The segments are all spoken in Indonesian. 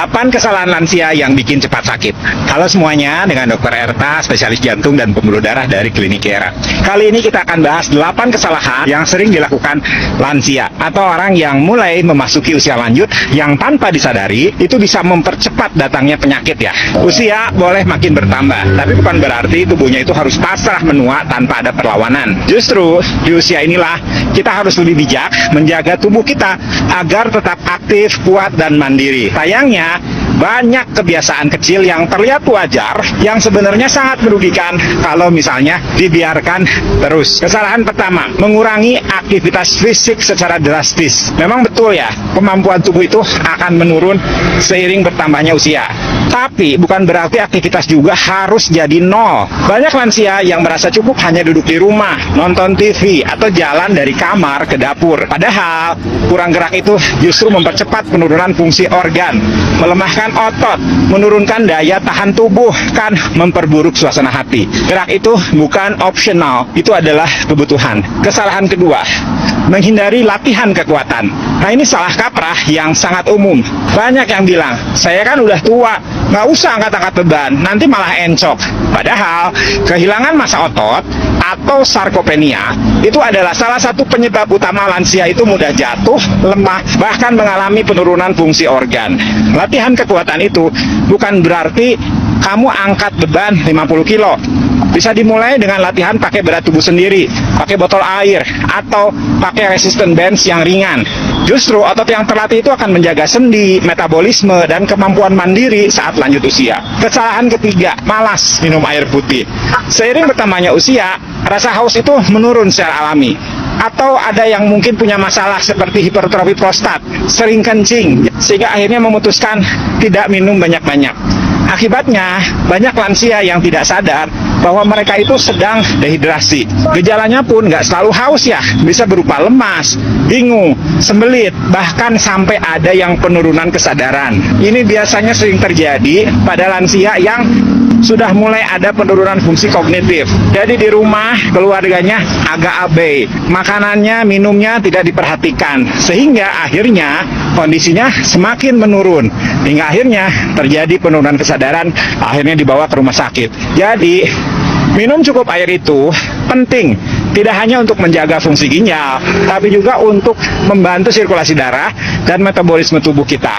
8 kesalahan lansia yang bikin cepat sakit. Halo semuanya, dengan Dr. Erta, spesialis jantung dan pembuluh darah dari Klinik Kiara. Kali ini kita akan bahas 8 kesalahan yang sering dilakukan lansia atau orang yang mulai memasuki usia lanjut yang tanpa disadari itu bisa mempercepat datangnya penyakit ya. Usia boleh makin bertambah, tapi bukan berarti tubuhnya itu harus pasrah menua tanpa ada perlawanan. Justru di usia inilah kita harus lebih bijak menjaga tubuh kita agar tetap aktif, kuat, dan mandiri. Sayangnya, banyak kebiasaan kecil yang terlihat wajar yang sebenarnya sangat merugikan kalau misalnya dibiarkan terus. Kesalahan pertama, mengurangi aktivitas fisik secara drastis. Memang betul ya, kemampuan tubuh itu akan menurun seiring bertambahnya usia. Tapi bukan berarti aktivitas juga harus jadi nol. Banyak lansia yang merasa cukup hanya duduk di rumah, nonton TV, atau jalan dari kamar ke dapur. Padahal, kurang gerak itu justru mempercepat penurunan fungsi organ, melemahkan otot, menurunkan daya tahan tubuh, kan memperburuk suasana hati. Gerak itu bukan optional, itu adalah kebutuhan. Kesalahan kedua, menghindari latihan kekuatan. Nah, ini salah kaprah yang sangat umum. Banyak yang bilang, saya kan udah tua, nggak usah angkat-angkat beban, nanti malah encok. Padahal, kehilangan massa otot atau sarkopenia itu adalah salah satu penyebab utama lansia itu mudah jatuh, lemah, bahkan mengalami penurunan fungsi organ. Latihan kekuatan itu bukan berarti kamu angkat beban 50 kilo. Bisa dimulai dengan latihan pakai berat tubuh sendiri, pakai botol air, atau pakai resistance bands yang ringan. Justru otot yang terlatih itu akan menjaga sendi, metabolisme, dan kemampuan mandiri saat lanjut usia. Kesalahan ketiga, malas minum air putih. Seiring bertambahnya usia, rasa haus itu menurun secara alami. Atau ada yang mungkin punya masalah seperti hipertrofi prostat, sering kencing, sehingga akhirnya memutuskan tidak minum banyak-banyak. Akibatnya, banyak lansia yang tidak sadar bahwa mereka itu sedang dehidrasi. Gejalanya pun nggak selalu haus ya, bisa berupa lemas, bingung, sembelit, bahkan sampai ada yang penurunan kesadaran. Ini biasanya sering terjadi pada lansia yang sudah mulai ada penurunan fungsi kognitif. Jadi di rumah keluarganya agak abai, makanannya, minumnya tidak diperhatikan, sehingga akhirnya kondisinya semakin menurun, hingga akhirnya terjadi penurunan kesadaran, akhirnya dibawa ke rumah sakit. Jadi minum cukup air itu penting, tidak hanya untuk menjaga fungsi ginjal, tapi juga untuk membantu sirkulasi darah dan metabolisme tubuh kita.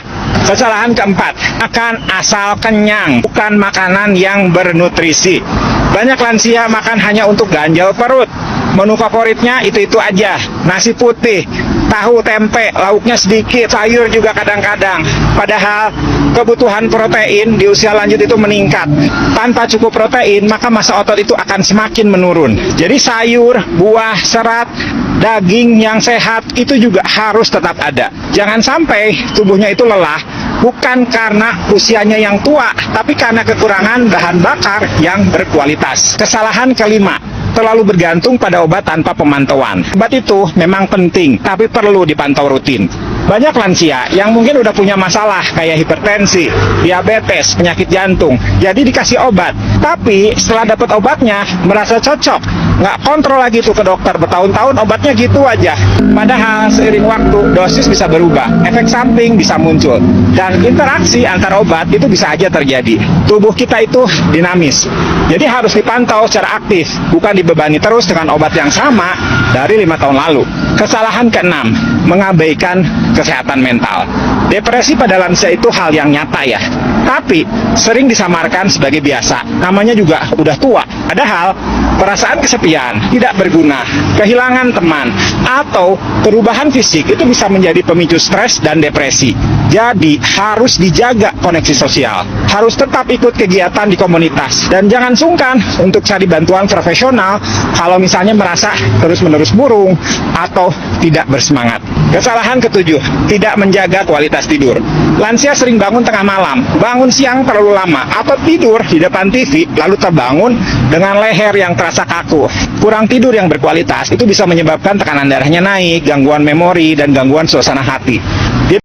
Kesalahan keempat, makan asal kenyang, bukan makanan yang bernutrisi. Banyak lansia makan hanya untuk ganjal perut. Menu favoritnya itu-itu aja, nasi putih, tahu, tempe, lauknya sedikit, sayur juga kadang-kadang. Padahal kebutuhan protein di usia lanjut itu meningkat. Tanpa cukup protein, maka massa otot itu akan semakin menurun. Jadi sayur, buah, serat, daging yang sehat itu juga harus tetap ada. Jangan sampai tubuhnya itu lelah, bukan karena usianya yang tua, tapi karena kekurangan bahan bakar yang berkualitas. Kesalahan kelima, terlalu bergantung pada obat tanpa pemantauan. Obat itu memang penting, tapi perlu dipantau rutin. Banyak lansia yang mungkin udah punya masalah kayak hipertensi, diabetes, penyakit jantung, jadi dikasih obat. Tapi setelah dapat obatnya, merasa cocok, nggak kontrol lagi tuh ke dokter, bertahun-tahun obatnya gitu aja. Padahal seiring waktu, dosis bisa berubah, efek samping bisa muncul, dan interaksi antar obat itu bisa aja terjadi. Tubuh kita itu dinamis, jadi harus dipantau secara aktif, bukan dibebani terus dengan obat yang sama dari 5 tahun lalu. Kesalahan keenam, mengabaikan kesehatan mental. Depresi pada lansia itu hal yang nyata ya, tapi sering disamarkan sebagai biasa. Namanya juga udah tua. Padahal perasaan kesepian, tidak berguna, kehilangan teman, atau perubahan fisik itu bisa menjadi pemicu stres dan depresi. Jadi harus dijaga koneksi sosial, harus tetap ikut kegiatan di komunitas, dan jangan sungkan untuk cari bantuan profesional kalau misalnya merasa terus-menerus murung atau tidak bersemangat. Kesalahan ketujuh, tidak menjaga kualitas tidur. Lansia sering bangun tengah malam, bangun siang terlalu lama, atau tidur di depan TV lalu terbangun dengan leher yang terasa kaku. Kurang tidur yang berkualitas itu bisa menyebabkan tekanan darahnya naik, gangguan memori, dan gangguan suasana hati.